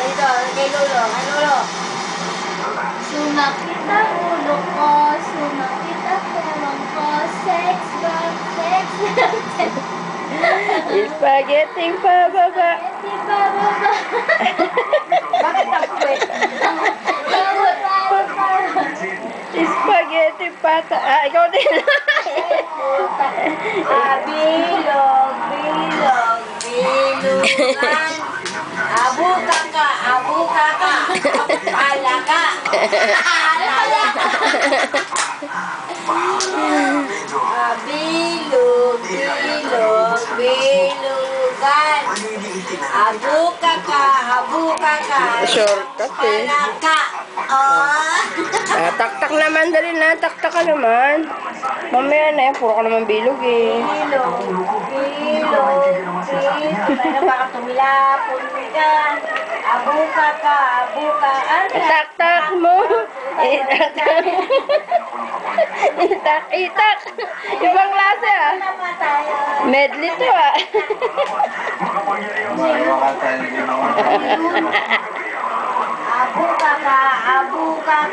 dito. Kay Lolo. Kay Lolo. Sumak kita ulo ko, sumak kita tulong ko, sex bomb, sex bomb. Spaghetti pababa. Spaghetti pababa. Bakit tapwit? Spaghetti pata. Ah, ikaw din. Bilog, bilog, bilugan. Abuka ka, pala ka. Bilog, bilog, bilugan. Abuka ka. Shortcut eh. Pala ka. Oh. Taktak naman, dali na. Taktak ka naman. Mamaya na eh. Puro ka naman bilog eh. Bilog, bilog, bilog. Pero baka tumilapon ka. Abuka ka. Taktak mo. Taktak mo. Itak. Ibang klase ah. Medley to ah. Abuka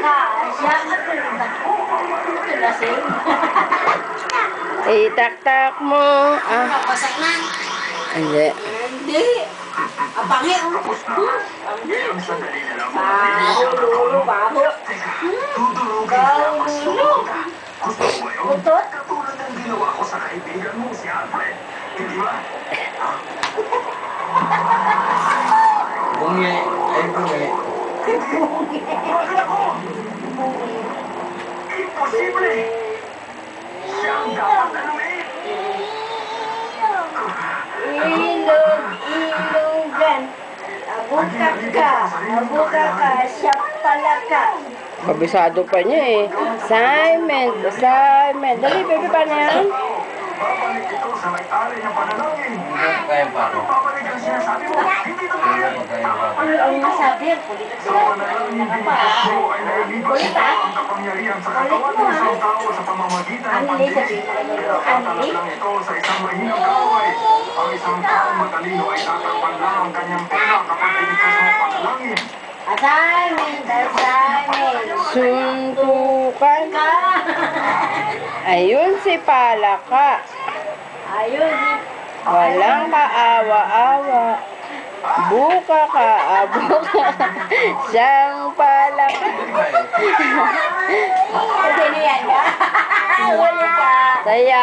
ka. Siya ito lasing. Itaktak mo. Ah. Papasak na. Hindi. Hindi. Apangi. Baho. Baho. Utot. Bungi. Ay, bungi. Imposible. Siyang dapat anumin. Ilugan. Abuka ka, siya pala ka. Kabisado pa niya eh. Assignment. Dali, baby, paano yan? Babalik ito sa may-ari ng panalangin. Kaya pa ako. Babalik ang sinasabi mo. Hindi totoo. Ang nasabi, kulit sila. Kulit ah. Ang kapangyarihan sa katawan ng isang tao sa pamamagitan ng pagdisip. Tatalab lang ito sa isang mahinang kaaway. Ang isang taong matalino ay tatakpan lang ang kanyang pena kapag tinikas mo panalangin. Assignment. Suntukan. Ayun si Palaka. Ayun. Walang kaawa-awa. Buka ka. Siyang Palaka. Sino yan ka? Wala ka. Saya.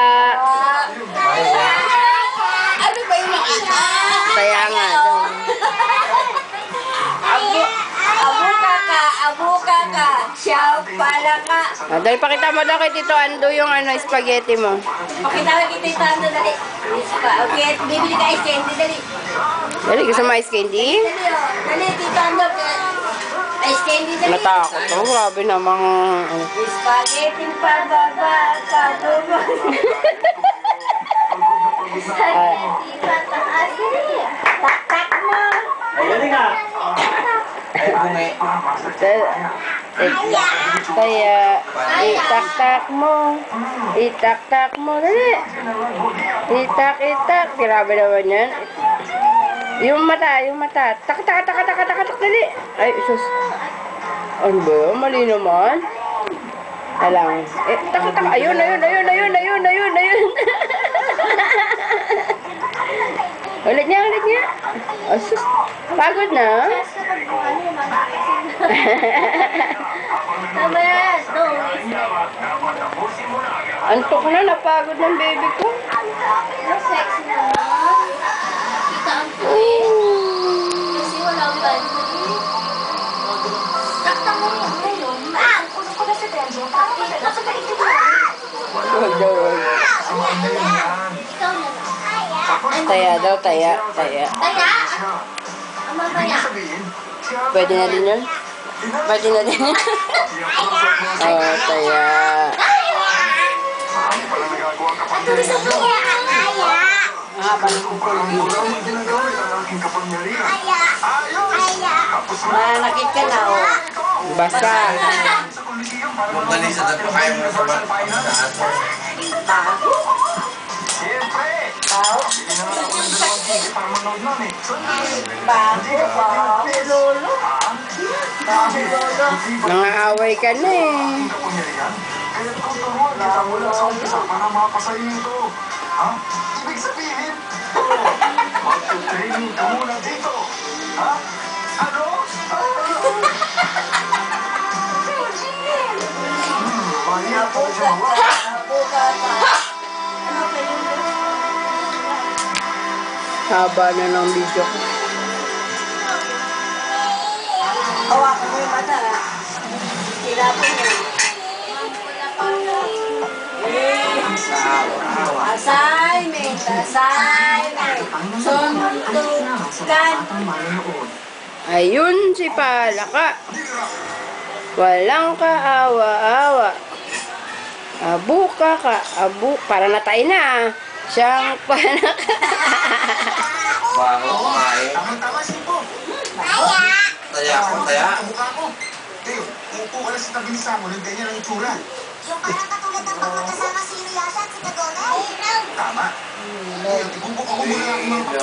Ano ba yung mga Saya nga. Abuka ka. Siya pala ka. Dali, pakita mo daw kay Tito Ando yung spaghetti mo. Pakita ko kita ito. Ano, dali. Okay, bibili ka ice candy. Dali. Dali, gusto mo ice candy? Dali, Tito Ando. Ice candy, dali. Natakot to. Grabe namang... Spaghetti pababa. Spaghetti pataas. Tak mo. Ayun nga. Ay, bungi. Kaya, itak-tak mo. Itak-tak mo. Dali. Itak. Grabe naman yan. Yung mata. Tak. Dali. Ay, sus. Ano ba yun? Mali naman. Alang. Tak. Ayun. Ulit niya. Oh, sus. Pagod na. Tama yan. Antok na, napagod ng baby ko. Sexy naman. Kita ang kasi walang bandi. Takta mo yung ngayon. Kuno ko na sa tenjo. Nasa galing mo. Huwag daw. Ikaw na lang. Taya daw, taya. Taya! Ang mamaya. Pwede na din yun? Oh, taya. Manakit ka na, oh. Basta. Bumalik sa tapo kayo mo sa Tao. Siyempre! Tao. Hindi naman ako ng dalawang tigit para manood nun eh. Bago lolo. Bago lolo. Nangaaway ka na eh. Kapangyarihan. Kaya tuturuan kita mula sa umpisa para makapasayo ito. Ha? Ibig sabihin, magtutraining ka muna dito. Ha? Ano? Mahirap ako siya. Nabuka ka. Ano pa yun? Haba na ng video ko. Hawakan mo yung mata. Tinapon mo. Assignment. Suntukan. Ayun si Palaka. Walang kaawa-awa. Abuka ka. Para natay na. Siyang Palaka. Bago kumain. Tama-tama, Simpo. Taya ko, taya. Mukha ko. Teo, upo ka lang sa tabi ni Samuel, ang ganyan ang itsura. Yung parang katulad ng pagkakasama si Inuyasha at si Kagome. Tama. Teo, ibubok ako muna ang mga